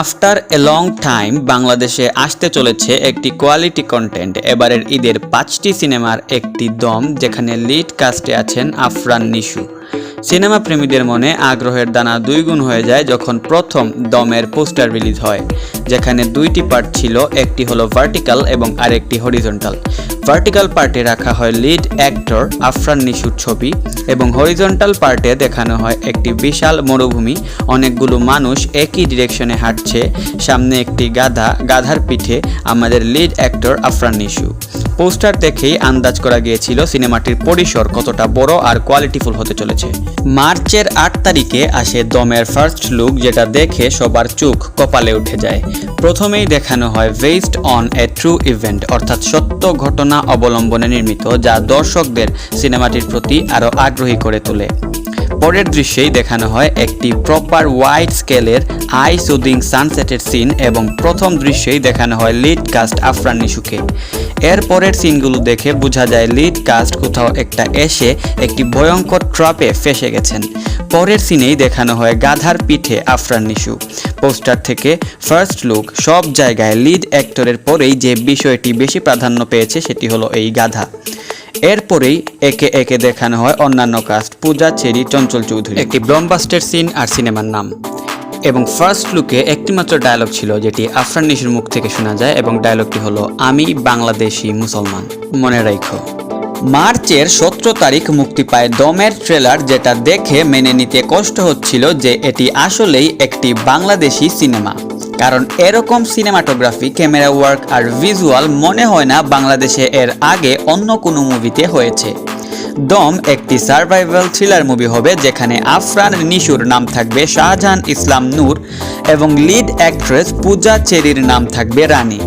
After a long time বাংলাদেশে আসতে চলেছে একটি কোয়ালিটি কন্টেন্ট। এবারের ঈদের 5টি সিনেমার একটি দম, যেখানে লিড কাস্টে আছেন আফরান নিশু। সিনেমা প্রেমীদের মনে আগ্রহের দানা দুইগুণ হয়ে যায় যখন প্রথম দমের পোস্টার রিলিজ হয়, যেখানে দুইটি পার্ট ছিল, একটি হলো ভার্টিক্যাল এবং আরেকটি হরিজন্টাল। ভার্টিক্যাল পার্টে রাখা হয় লিড অ্যাক্টর আফরান নিশুর ছবি এবং হরিজন্টাল পার্টে দেখানো হয় একটি বিশাল মরুভূমি, অনেকগুলো মানুষ একই ডিরেকশনে হাঁটছে, সামনে একটি গাধার পিঠে আমাদের lead actor Afran Nishu. Poster দেখেই আন্দাজ করা গিয়েছিল সিনেমাটির পরিসর কতটা বড় আর কোয়ালিটিফুল হতে চলেছে। মার্চের 8 তারিখে আসে দমের ফার্স্ট লুক, যেটা দেখে সবার চোখ কপালে উঠে যায়। প্রথমেই দেখানো হয় based on a true event, অর্থাৎ সত্য ঘটনা অবলম্বনে নির্মিত, যা দর্শকদের সিনেমাটির প্রতি আরও আগ্রহী করে তোলে। পরের দৃশ্যেই দেখানো হয় একটি প্রপার ওয়াইড স্কেলের আই সুদিং সানসেটের সিন এবং প্রথম দৃশ্যেই দেখানো হয় লিড কাস্ট আফরান নিশুকে। এর পরের সিনগুলো দেখে বোঝা যায় লিড কাস্ট কোথাও একটা এসে একটি ভয়ঙ্কর ট্র্যাপে ফেসে গেছেন। পরের সিনেই দেখানো হয় গাধার পিঠে আফরান নিশু। পোস্টার থেকে ফার্স্ট লুক, সব জায়গায় লিড অ্যাক্টরের পরেই যে বিষয়টি বেশি প্রাধান্য পেয়েছে সেটি হলো এই গাধা। এরপরেই একে একে দেখানো হয় অন্যান্য কাস্ট, পূজা চেরি, চঞ্চল চৌধুরী, একটি ব্রহ্মাস্টের সিন আর সিনেমার নাম। এবং ফার্স্ট লুকে একটিমাত্র ডায়লগ ছিল, যেটি আফরান নিশুর মুখ থেকে শোনা যায় এবং ডায়লগটি হলো, আমি বাংলাদেশি মুসলমান, মনে রাখো। মার্চের 17 তারিখ মুক্তি পায় দমের ট্রেলার, যেটা দেখে মেনে নিতে কষ্ট হচ্ছিল যে এটি আসলেই একটি বাংলাদেশি সিনেমা, কারণ এরকম সিনেমাটোগ্রাফি, ক্যামেরা ওয়ার্ক আর ভিজুয়াল মনে হয় না বাংলাদেশে এর আগে অন্য কোনো মুভিতে হয়েছে। দম একটি সার্ভাইভাল থ্রিলার মুভি হবে, যেখানে আফরান নিশুর নাম থাকবে শাহজাহান ইসলাম নূর এবং লিড অ্যাক্ট্রেস পূজা চেরির নাম থাকবে রানী।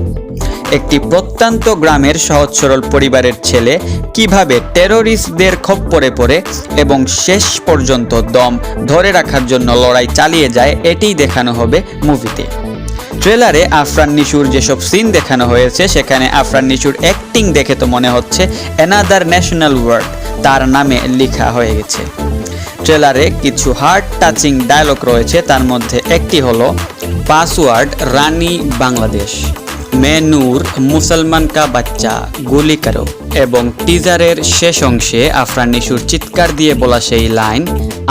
একটি প্রত্যন্ত গ্রামের সহজ সরল পরিবারের ছেলে কিভাবে টেরোরিস্টদের খপ্পরে পড়ে এবং শেষ পর্যন্ত দম ধরে রাখার জন্য লড়াই চালিয়ে যায়, এটিই দেখানো হবে মুভিতে। ট্রেলারে আফরান নিশুর যেসব সিন দেখানো হয়েছে, সেখানে আফরান নিশুর অ্যাক্টিং দেখে তো মনে হচ্ছে অ্যানাদার ন্যাশনাল ওয়ার্ড তার নামে লেখা হয়ে গেছে। ট্রেলারে কিছু হার্ট টাচিং ডায়লগ রয়েছে, তার মধ্যে একটি হলো পাসওয়ার্ড রানী বাংলাদেশ, মে নূর মুসলমান কা বাচ্চা গুলি করো, এবং টিজারের শেষ অংশে আফরান নিশুর চিৎকার দিয়ে বলা সেই লাইন,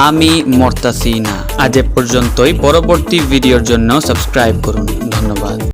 আমি মরতাছি না। আজ এ পর্যন্তই। পরবর্তী ভিডিওর জন্য সাবস্ক্রাইব করুন। ধন্যবাদ।